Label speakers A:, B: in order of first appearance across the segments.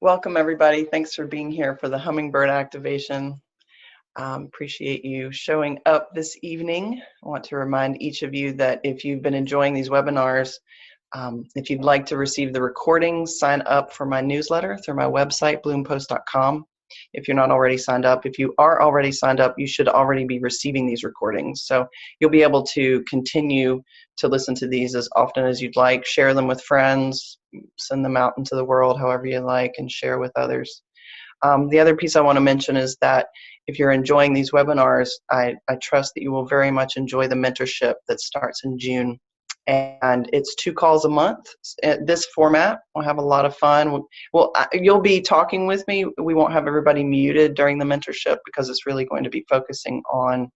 A: Welcome, everybody. Thanks for being here for the Hummingbird activation. Appreciate you showing up this evening. I want to remind each of you that if you've been enjoying these webinars, if you'd like to receive the recordings, sign up for my newsletter through my website, bloompost.com. If you're not already signed up, if you are already signed up, you should already be receiving these recordings. So you'll be able to continue to listen to these as often as you'd like, share them with friends, send them out into the world however you like, and share with others. The other piece I want to mention is that if you're enjoying these webinars, I trust that you will very much enjoy the mentorship that starts in June. And it's 2 calls a month. This format, we'll have a lot of fun. You'll be talking with me. We won't have everybody muted during the mentorship because it's really going to be focusing on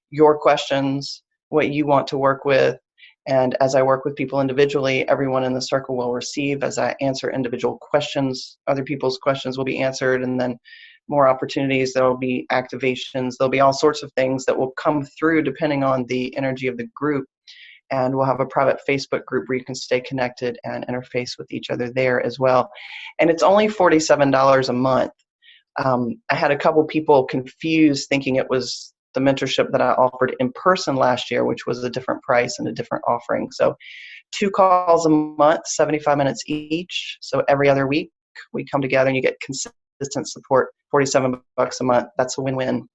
A: your questions, what you want to work with. And as I work with people individually, everyone in the circle will receive as I answer individual questions. Other people's questions will be answered, and then more opportunities. There will be activations. There'll be all sorts of things that will come through depending on the energy of the group. And we'll have a private Facebook group where you can stay connected and interface with each other there as well. And it's only $47 a month. I had a couple people confused thinking it was the mentorship that I offered in person last year, which was a different price and a different offering. So 2 calls a month, 75 minutes each. So every other week we come together and you get consistent support, $47 a month. That's a win-win.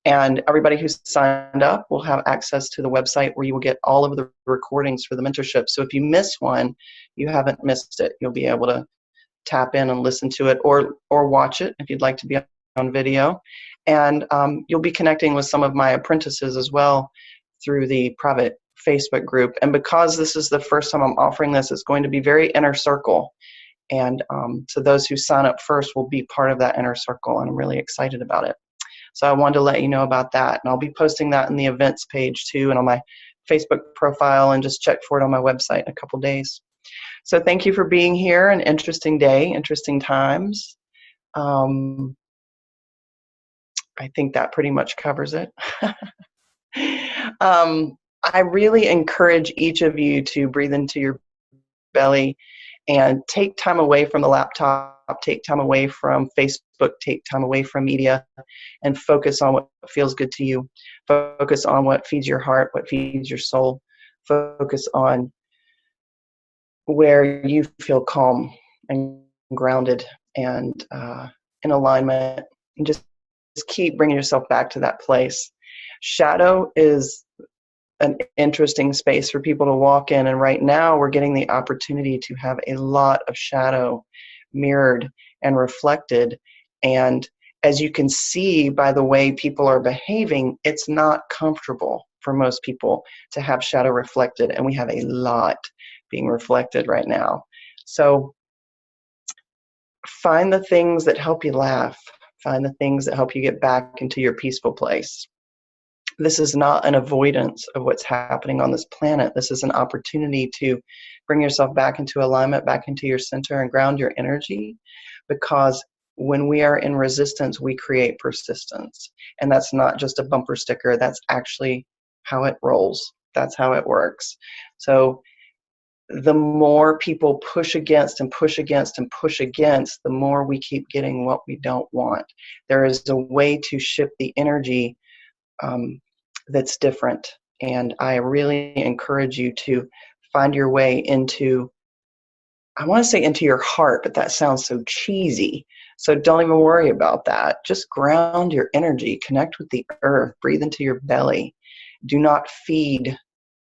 A: And everybody who's signed up will have access to the website where you will get all of the recordings for the mentorship. So if you miss one, you haven't missed it. You'll be able to tap in and listen to it or watch it if you'd like to be on video. And you'll be connecting with some of my apprentices as well through the private Facebook group. And because this is the first time I'm offering this, it's going to be very inner circle. And so those who sign up first will be part of that inner circle, and I'm really excited about it. So I wanted to let you know about that. And I'll be posting that in the events page too and on my Facebook profile, and just check for it on my website in a couple days. So thank you for being here. An interesting day, interesting times. I think that pretty much covers it. I really encourage each of you to breathe into your belly and take time away from the laptop, take time away from Facebook, take time away from media, and focus on what feels good to you. Focus on what feeds your heart, what feeds your soul. Focus on where you feel calm and grounded and in alignment, and just keep bringing yourself back to that place. Shadow is an interesting space for people to walk in, and right now we're getting the opportunity to have a lot of shadow mirrored and reflected. And as you can see by the way people are behaving, it's not comfortable for most people to have shadow reflected, and we have a lot being reflected right now. So find the things that help you laugh. Find the things that help you get back into your peaceful place. This is not an avoidance of what's happening on this planet. This is an opportunity to bring yourself back into alignment, back into your center, and ground your energy. Because when we are in resistance, we create persistence. And that's not just a bumper sticker. That's actually how it rolls. That's how it works. So the more people push against and push against and push against, the more we keep getting what we don't want. There is a way to shift the energy that's different. And I really encourage you to find your way into, I want to say into your heart, but that sounds so cheesy. So don't even worry about that. Just ground your energy, connect with the earth, breathe into your belly. Do not feed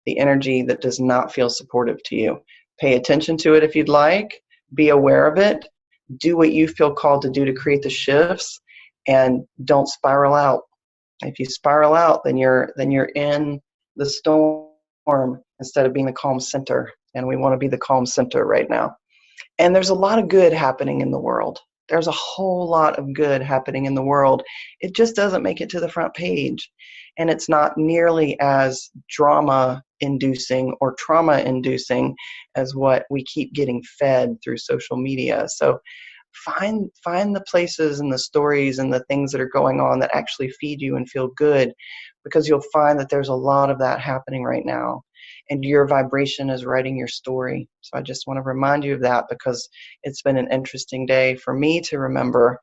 A: the energy that does not feel supportive to you. Pay attention to it if you'd like. Be aware of it. Do what you feel called to do to create the shifts, and don't spiral out. If you spiral out, then you're in the storm instead of being the calm center. And we want to be the calm center right now. And there's a lot of good happening in the world. There's a whole lot of good happening in the world. It just doesn't make it to the front page. And it's not nearly as drama-inducing or trauma-inducing as what we keep getting fed through social media. So find the places and the stories and the things that are going on that actually feed you and feel good, because you'll find that there's a lot of that happening right now. and your vibration is writing your story. So I just want to remind you of that, because it's been an interesting day for me to remember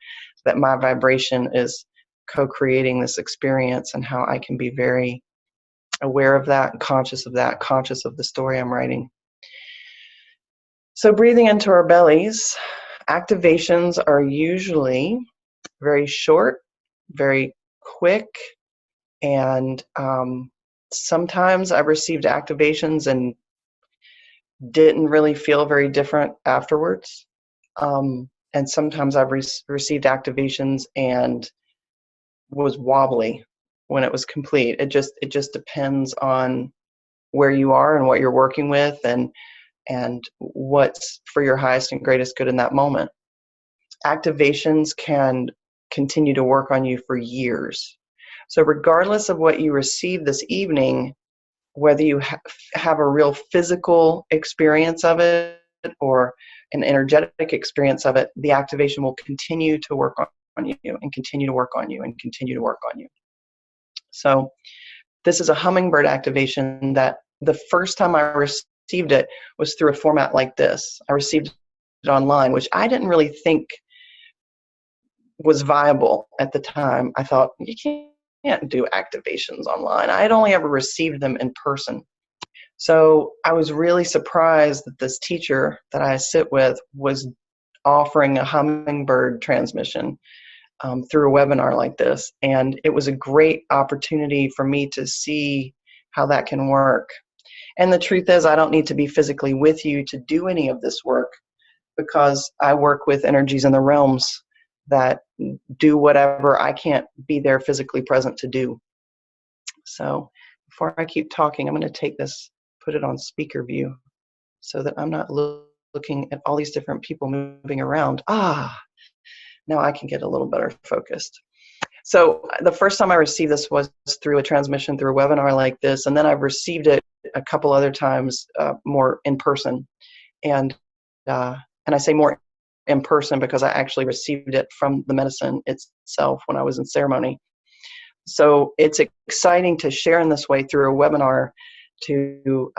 A: that my vibration is co-creating this experience, and how I can be very aware of that and conscious of that, conscious of the story I'm writing. So breathing into our bellies, activations are usually very short, very quick, and sometimes I've received activations and didn't really feel very different afterwards. And sometimes I've received activations and was wobbly when it was complete. It just depends on where you are and what you're working with, and what's for your highest and greatest good in that moment. Activations can continue to work on you for years. So regardless of what you receive this evening, whether you have a real physical experience of it or an energetic experience of it, the activation will continue to work on you and continue to work on you and continue to work on you. So this is a hummingbird activation that the first time I received it was through a format like this. I received it online, which I didn't really think was viable at the time. I thought, you can't do activations online. I had only ever received them in person. So I was really surprised that this teacher that I sit with was offering a hummingbird transmission through a webinar like this. And it was a great opportunity for me to see how that can work. And the truth is, I don't need to be physically with you to do any of this work, because I work with energies in the realms that do whatever I can't be there physically present to do. So before I keep talking, I'm going to take this, put it on speaker view so that I'm not looking at all these different people moving around. Now I can get a little better focused. So the first time I received this was through a transmission, through a webinar like this, and then I've received it a couple other times more in person. And I say more in person because I actually received it from the medicine itself when I was in ceremony. So it's exciting to share in this way through a webinar, to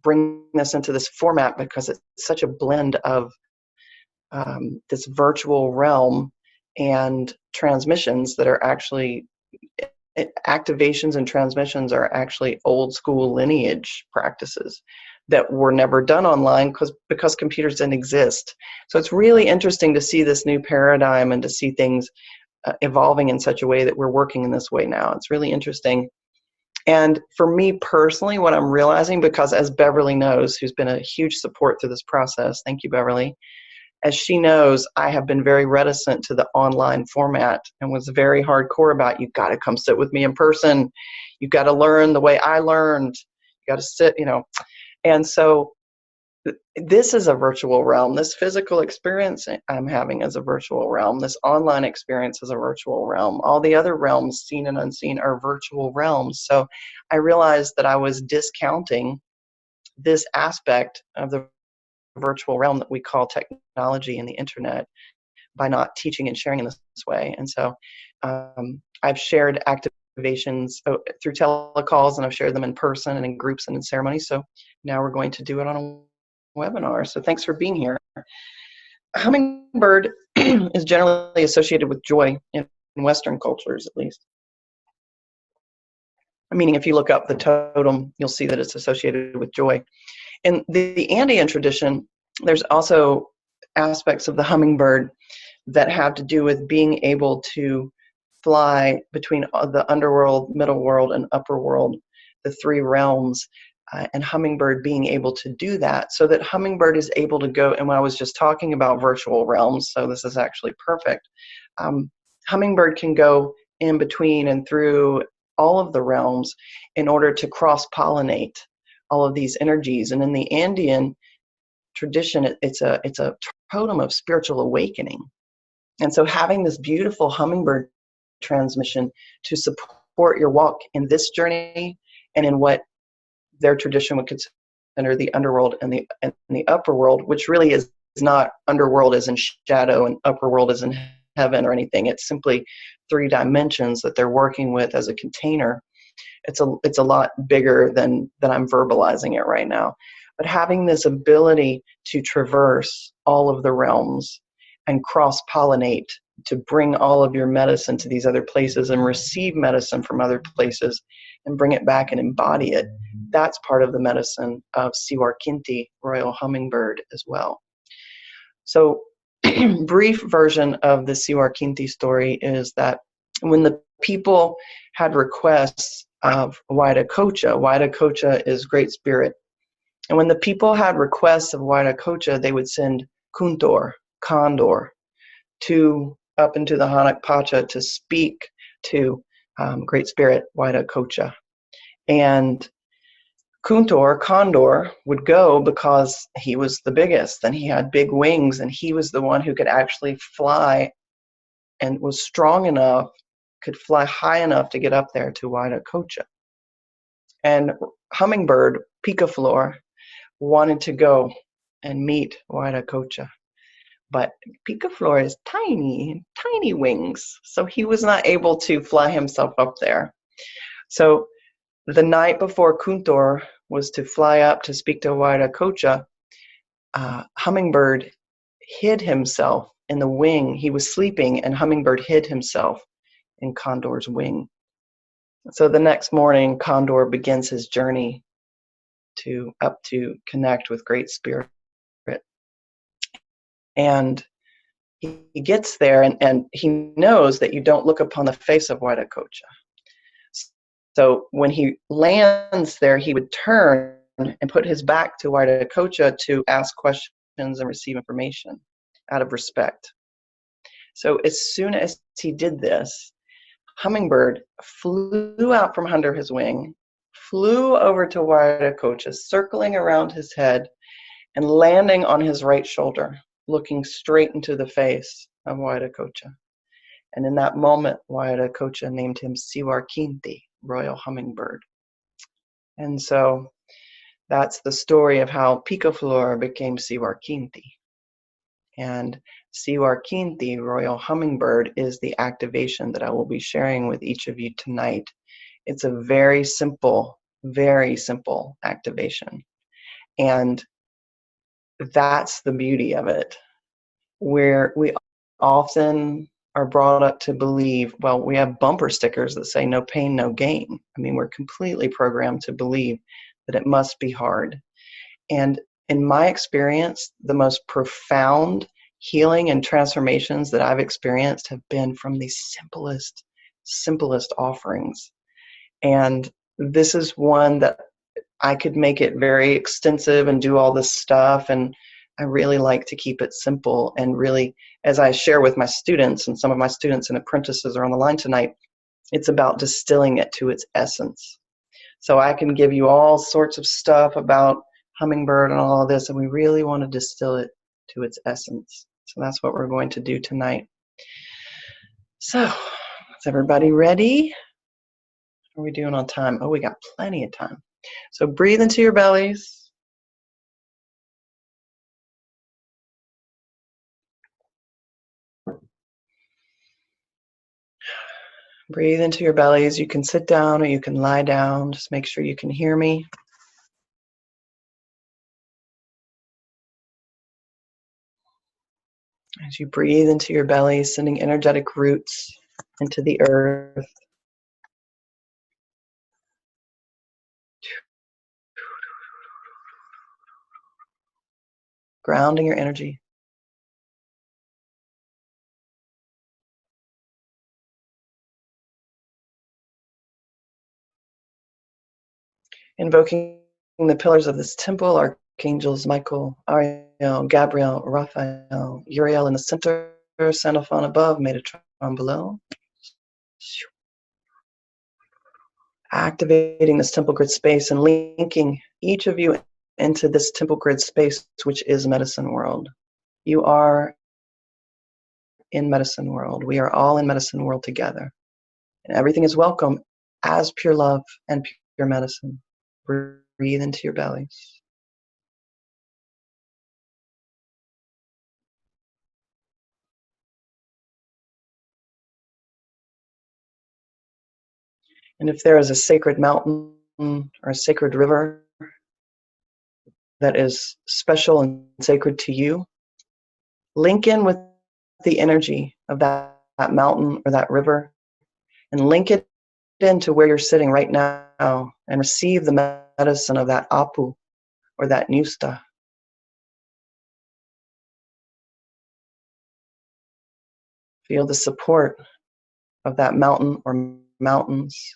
A: bring this into this format, because it's such a blend of this virtual realm and transmissions that are actually activations, and transmissions are actually old school lineage practices that were never done online because computers didn't exist. So it's really interesting to see this new paradigm and to see things evolving in such a way that we're working in this way now. It's really interesting. And for me personally, what I'm realizing, because as Beverly knows, who's been a huge support through this process, thank you, Beverly, as she knows, I have been very reticent to the online format and was very hardcore about, you've got to come sit with me in person. You've got to learn the way I learned. You got to sit, And so this is a virtual realm. This physical experience I'm having is a virtual realm. This online experience is a virtual realm. All the other realms, seen and unseen, are virtual realms. So I realized that I was discounting this aspect of the virtual realm that we call technology and the internet by not teaching and sharing in this way. And so I've shared activations through telecalls, and I've shared them in person and in groups and in ceremonies. So now we're going to do it on a webinar. So thanks for being here. Hummingbird is generally associated with joy in Western cultures, at least. Meaning, if you look up the totem, you'll see that it's associated with joy. In the Andean tradition, there's also aspects of the hummingbird that have to do with being able to fly between the underworld, middle world, and upper world, the three realms, and hummingbird being able to do that, so that hummingbird is able to go, and when I was just talking about virtual realms, so this is actually perfect, hummingbird can go in between and through all of the realms in order to cross-pollinate all of these energies. And in the Andean tradition, it's a totem of spiritual awakening. And so having this beautiful hummingbird transmission to support your walk in this journey and in what their tradition would consider the underworld and the upper world, which really is not underworld as in shadow and upper world as in heaven or anything. It's simply 3 dimensions that they're working with as a container. it's a lot bigger than I'm verbalizing it right now. But having this ability to traverse all of the realms and cross-pollinate, to bring all of your medicine to these other places and receive medicine from other places and bring it back and embody it, that's part of the medicine of Siwar Kinti, royal hummingbird, as well. So brief version of the Siwar Kinti story is that when the people had requests of Waida Kocha is Great Spirit. And when the people had requests of Waida Kocha, they would send Kuntor, Condor, up into the Hanak Pacha to speak to Great Spirit Waida Kocha. And Kuntor, Condor, would go because he was the biggest and he had big wings and he was the one who could actually fly and was strong enough, could fly high enough to get up there to Waida Kocha. And Hummingbird, Picaflor, wanted to go and meet Waida Kocha. But Picaflor is tiny, tiny wings, so he was not able to fly himself up there. So the night before Kuntor was to fly up to speak to Waida Kocha, Hummingbird hid himself in the wing. He was sleeping, and Hummingbird hid himself in Condor's wing. So the next morning, Condor begins his journey up to connect with Great Spirit. And he gets there, and he knows that you don't look upon the face of Waida Kocha. So when he lands there, he would turn and put his back to Waida Kocha to ask questions and receive information out of respect. So as soon as he did this, Hummingbird flew out from under his wing, flew over to Waida Kocha, circling around his head and landing on his right shoulder, looking straight into the face of Waida Kocha. And in that moment, Waida Kocha named him Siwar Kinti, royal hummingbird. And so that's the story of how Picaflor became Siwar Kinti. And Siwar Kinti, royal hummingbird, is the activation that I will be sharing with each of you tonight. It's a very simple activation. And that's the beauty of it, where we often are brought up to believe, well, we have bumper stickers that say no pain, no gain. I mean, we're completely programmed to believe that it must be hard. And in my experience, the most profound healing and transformations that I've experienced have been from the simplest offerings. And this is one that I could make it very extensive and do all this stuff, and I really like to keep it simple. And really, as I share with my students, and some of my students and apprentices are on the line tonight, it's about distilling it to its essence. So I can give you all sorts of stuff about Hummingbird and all of this, and we really want to distill it to its essence. So that's what we're going to do tonight. So, is everybody ready? How are we doing on time? Oh, we got plenty of time. So breathe into your bellies. Breathe into your bellies. You can sit down or you can lie down. Just make sure you can hear me. As you breathe into your belly, sending energetic roots into the earth. Grounding your energy. Invoking the pillars of this temple, Archangels Michael, Ariel, Gabriel, Raphael, Uriel in the center, Sandalphon above, Metatron below. Activating this temple grid space and linking each of you into this temple grid space, which is medicine world. You are in medicine world. We are all in medicine world together. And everything is welcome as pure love and pure medicine. Breathe into your bellies. And if there is a sacred mountain or a sacred river that is special and sacred to you, link in with the energy of that mountain or that river and link it into where you're sitting right now and receive the medicine of that apu or that nusta. Feel the support of that mountain or mountains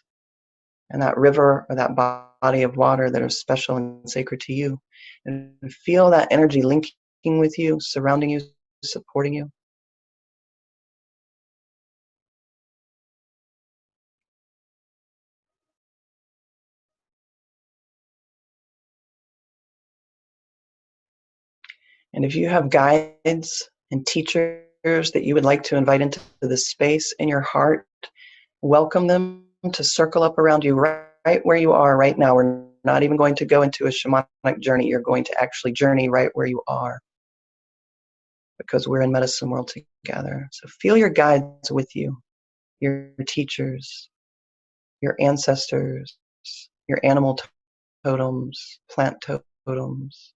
A: and that river or that body of water that are special and sacred to you. And feel that energy linking with you, surrounding you, supporting you. And if you have guides and teachers that you would like to invite into this space in your heart, welcome them to circle up around you right where you are right now. We're not even going to go into a shamanic journey. You're going to actually journey right where you are because we're in medicine world together. So feel your guides with you, your teachers, your ancestors, your animal totems, plant totems.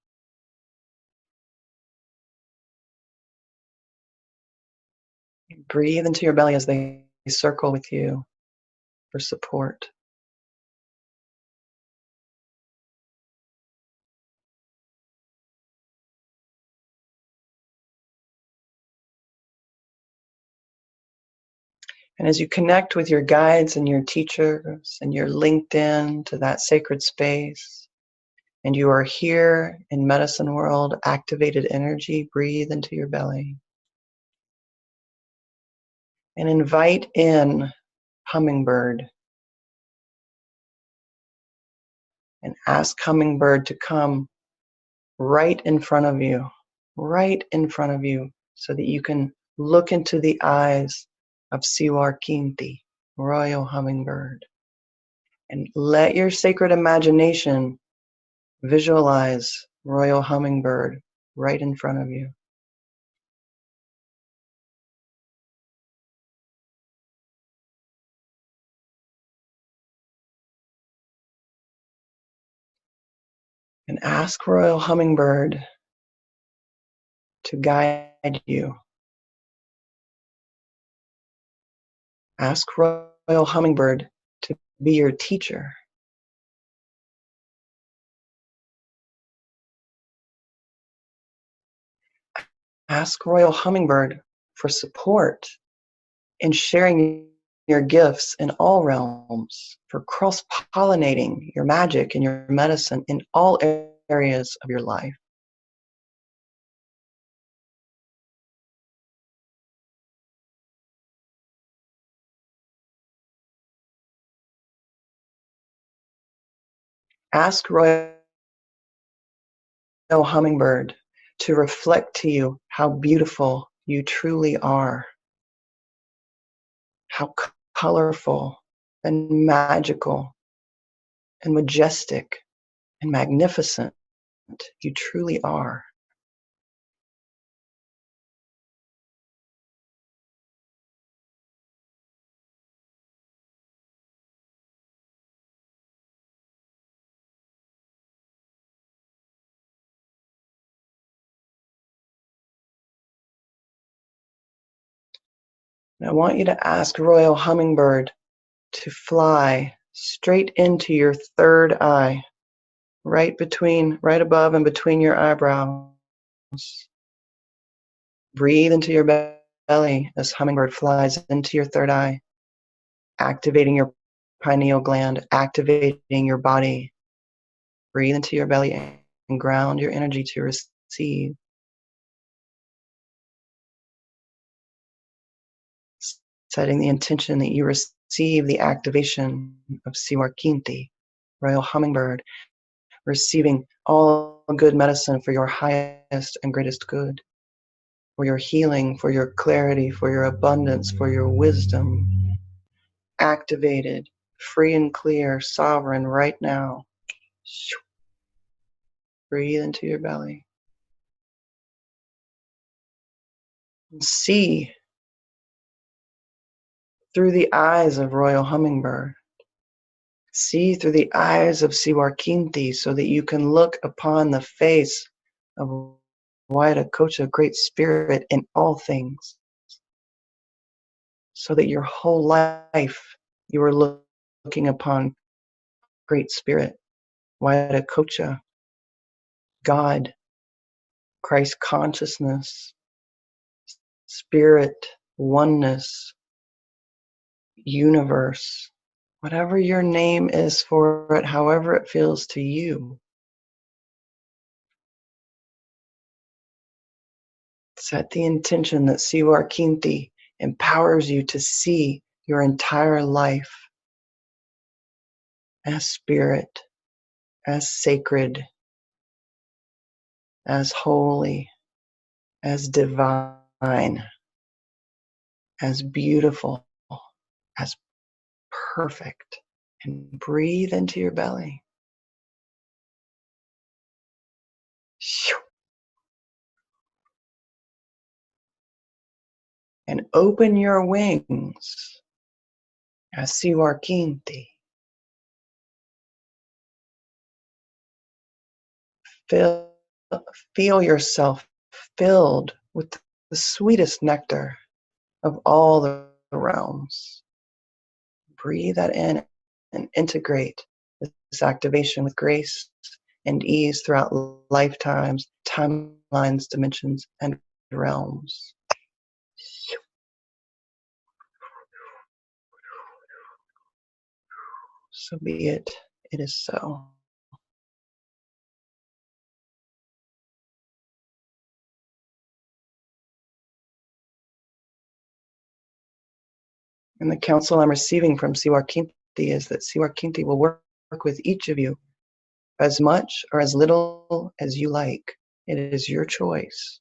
A: Breathe into your belly as they circle with you for support. And as you connect with your guides and your teachers and you're linked in to that sacred space and you are here in medicine world, activated energy, breathe into your belly and invite in Hummingbird and ask Hummingbird to come right in front of you, so that you can look into the eyes of Siwar Kinti, Royal Hummingbird, and let your sacred imagination visualize Royal Hummingbird right in front of you. And ask Royal Hummingbird to guide you. Ask Royal Hummingbird to be your teacher. Ask Royal Hummingbird for support in sharing your gifts in all realms, for cross-pollinating your magic and your medicine in all areas of your life. Ask Royal Hummingbird to reflect to you how beautiful you truly are, how colorful and magical and majestic and magnificent you truly are. And I want you to ask Royal Hummingbird to fly straight into your third eye, right above and between your eyebrows. Breathe into your belly as Hummingbird flies into your third eye, activating your pineal gland, activating your body. Breathe into your belly and ground your energy to receive. Setting the intention that you receive the activation of Siwar Kinti, Royal Hummingbird, receiving all good medicine for your highest and greatest good, for your healing, for your clarity, for your abundance, for your wisdom. Activated, free and clear, sovereign right now. Breathe into your belly. And see through the eyes of Royal Hummingbird See through the eyes of Siwarkinti so that you can look upon the face of Vaidakocha, Great Spirit, in all things. So that your whole life you are looking upon Great Spirit, Vaidakocha, God, Christ consciousness, Spirit, oneness, universe, whatever your name is for it, however it feels to you. Set the intention that Siwarkinti empowers you to see your entire life as spirit, as sacred, as holy, as divine, as beautiful, as perfect. And breathe into your belly. And open your wings as Siwarkinti. Feel yourself filled with the sweetest nectar of all the realms. Breathe that in and integrate this activation with grace and ease throughout lifetimes, timelines, dimensions, and realms. So be it. It is so. And the counsel I'm receiving from Siwarkinti is that Siwarkinti will work with each of you as much or as little as you like. It is your choice.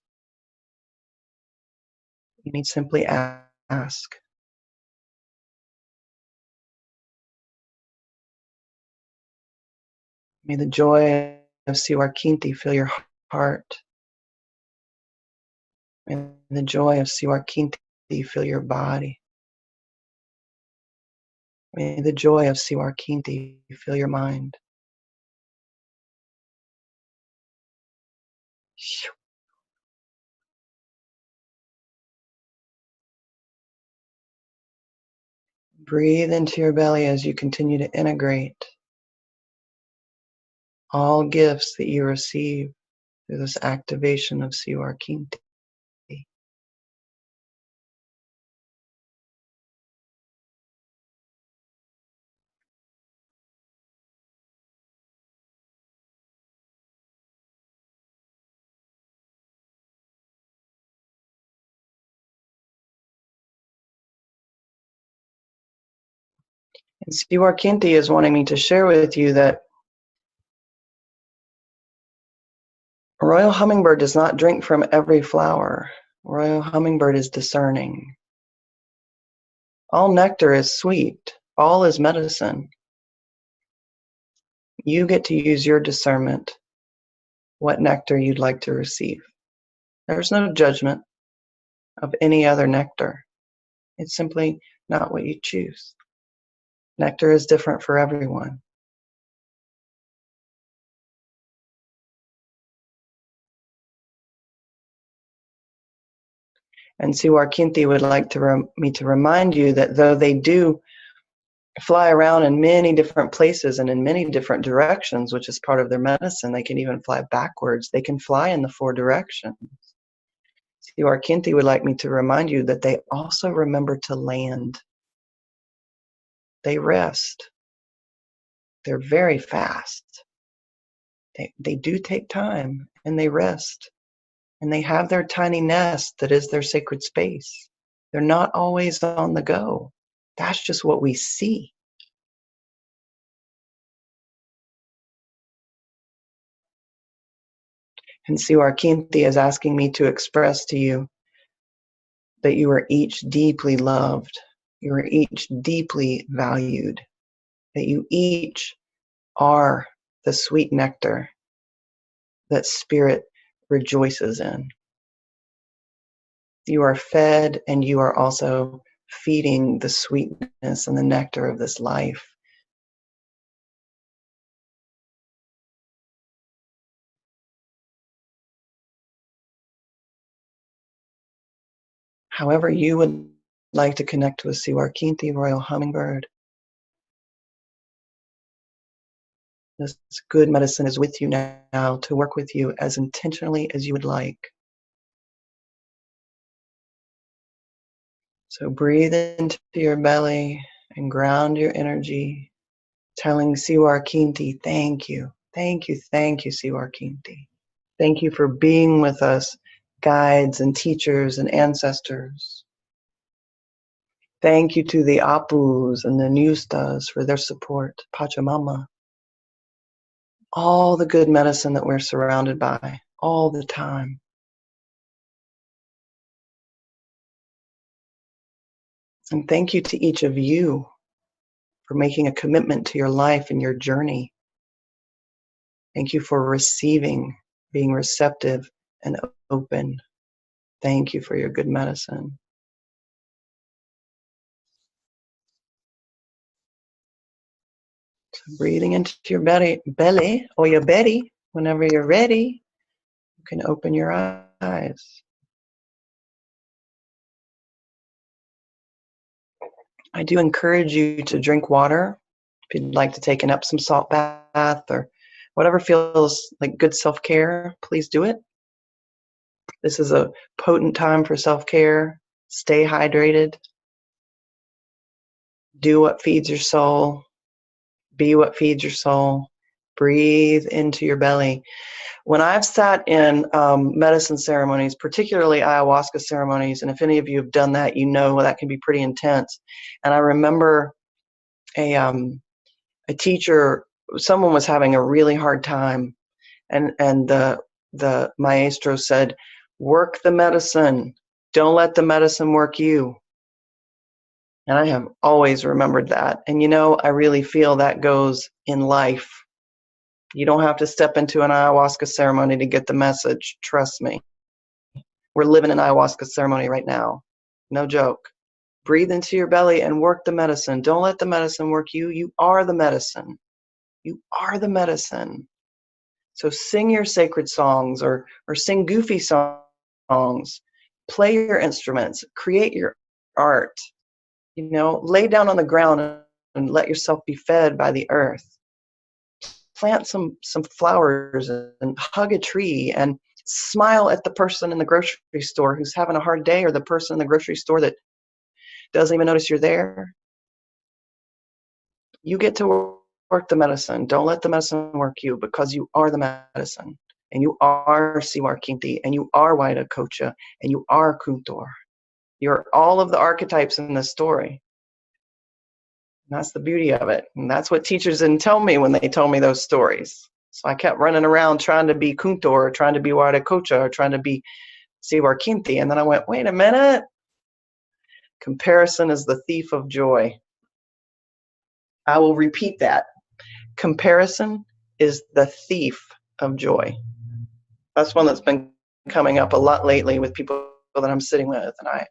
A: You need simply ask. May the joy of Siwarkinti fill your heart. May the joy of Siwarkinti fill your body. May the joy of Siwarkinti fill your mind. Breathe into your belly as you continue to integrate all gifts that you receive through this activation of Siwarkinti. And Siwarkinti is wanting me to share with you that Royal Hummingbird does not drink from every flower. Royal Hummingbird is discerning. All nectar is sweet. All is medicine. You get to use your discernment, what nectar you'd like to receive. There's no judgment of any other nectar. It's simply not what you choose. Nectar is different for everyone. And Siwarkinti would like me to remind you that though they do fly around in many different places and in many different directions, which is part of their medicine, they can even fly backwards. They can fly in the 4 directions. Siwarkinti would like me to remind you that they also remember to land. They rest. They're very fast. They do take time and they rest. And they have their tiny nest that is their sacred space. They're not always on the go. That's just what we see. And Siwarkinti is asking me to express to you that you are each deeply loved. You are each deeply valued. That you each are the sweet nectar that Spirit rejoices in. You are fed and you are also feeding the sweetness and the nectar of this life. However you would like to connect with Siwarkinti, Royal Hummingbird, this good medicine is with you now to work with you as intentionally as you would like. So breathe into your belly and ground your energy, telling Siwarkinti, thank you, thank you, thank you, Siwarkinti. Thank you for being with us, guides and teachers and ancestors. Thank you to the Apus and the Nustas for their support, Pachamama. All the good medicine that we're surrounded by all the time. And thank you to each of you for making a commitment to your life and your journey. Thank you for receiving, being receptive and open. Thank you for your good medicine. So breathing into your belly or your belly, whenever you're ready, you can open your eyes. I do encourage you to drink water. If you'd like to take an Epsom salt bath or whatever feels like good self-care, please do it. This is a potent time for self-care. Stay hydrated. Do what feeds your soul. Be what feeds your soul. Breathe into your belly. When I've sat in medicine ceremonies, particularly ayahuasca ceremonies, and if any of you have done that, you know that can be pretty intense. And I remember a teacher, someone was having a really hard time, and the maestro said, work the medicine. Don't let the medicine work you. And I have always remembered that. And you know, I really feel that goes in life. You don't have to step into an ayahuasca ceremony to get the message. Trust me. We're living an ayahuasca ceremony right now. No joke. Breathe into your belly and work the medicine. Don't let the medicine work you. You are the medicine. You are the medicine. So sing your sacred songs or sing goofy songs. Play your instruments. Create your art. You know, lay down on the ground and let yourself be fed by the earth. Plant some flowers and hug a tree and smile at the person in the grocery store who's having a hard day, or the person in the grocery store that doesn't even notice you're there. You get to work the medicine. Don't let the medicine work you, because you are the medicine. And you are Siwarkinti, and you are Waida Kocha, and you are Kuntor. You're all of the archetypes in this story. And that's the beauty of it. And that's what teachers didn't tell me when they told me those stories. So I kept running around trying to be Kuntor, or trying to be Waida Kocha, or trying to be Siwarkinti. And then I went, wait a minute. Comparison is the thief of joy. I will repeat that. Comparison is the thief of joy. That's one that's been coming up a lot lately with people that I'm sitting with. And I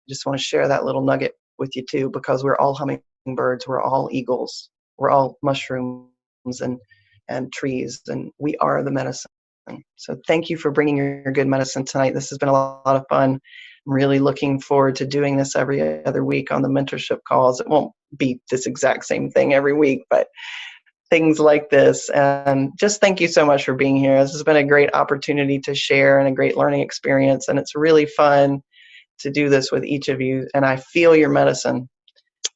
A: just want to share that little nugget with you too, because we're all hummingbirds, we're all eagles, we're all mushrooms and trees, and we are the medicine. So thank you for bringing your good medicine tonight. This has been a lot of fun. I'm really looking forward to doing this every other week on the mentorship calls. It won't be this exact same thing every week, but things like this. And just thank you so much for being here. This has been a great opportunity to share and a great learning experience. And it's really fun to do this with each of you. And I feel your medicine.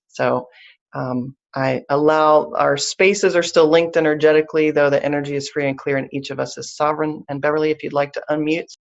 A: So I allow, our spaces are still linked energetically, though the energy is free and clear, and each of us is sovereign. And Beverly, if you'd like to unmute.